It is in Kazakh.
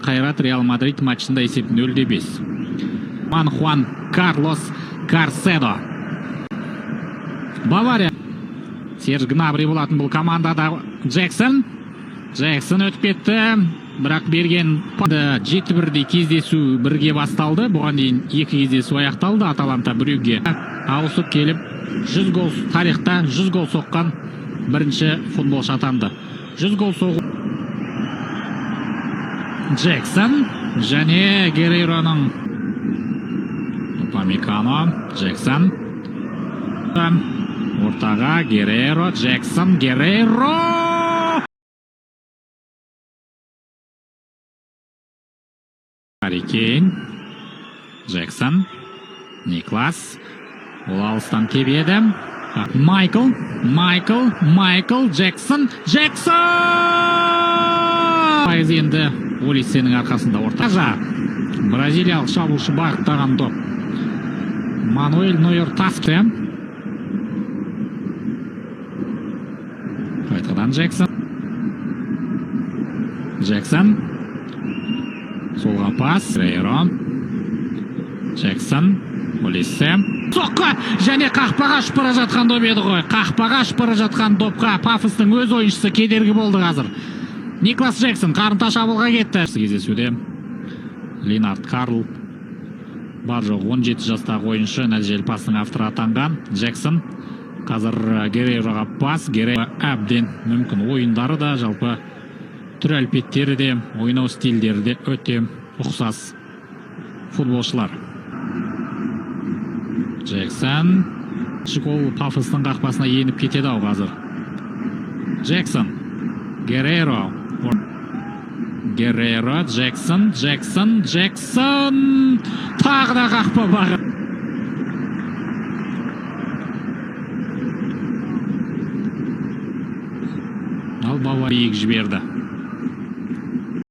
Қайрат Реал Мадрид матчында есеп 0-5. Хуан Карлос Карседо. Бавария. Серж Гнабри болатын бұл командада. Джексон өтіп кетті. Бірақ берген 7-1 кездесу бірге басталды. Бұған дейін 2 кездесу аяқталды. Аталанта Брюгге ауысып келіп 100 гол тарихта 100 гол соққан бірінші футболшы атанды. 100 гол соғу Джексон және Герейроның Памикано. Джексон ортаға Герейро. Джексон, Герейро. Харри Кейн. Джексон. Никлас. Ол алыстан тебеді. Майкл. Джексон. Пайыз енді Олисенің арқасында ортаға. Бразилиялық шабуылшы бағыттаған топ. Мануэль Нойер тасты. Қайтадан Джексон. Солға пас. Герейро. Джексон. Олисе. Соққа және қақпаға ашып бара жатқан доп еді ғой. Қақпаға ашып бара жатқан допқа Пафостың өз ойыншысы кедергі болды қазір. Никлас Джексон қарымта шабуылға кетті. Кездесуде Линард Карл бар жоқ 17 жастағы ойыншы, нәтижелі пастың авторы атанған. Джексон қазір Герейроға пас. Герейро әбден мүмкін. Ойындары да, жалпы түр әлпеттері де, ойнау стильдері де өте ұқсас футболшылар. Джексон Шикол Пафостың қақпасына еніп кетеді ау қазір. Джексон. Герейро. Джексон. Тағы да қақпа бағы. Ал Бавария биік жіберді.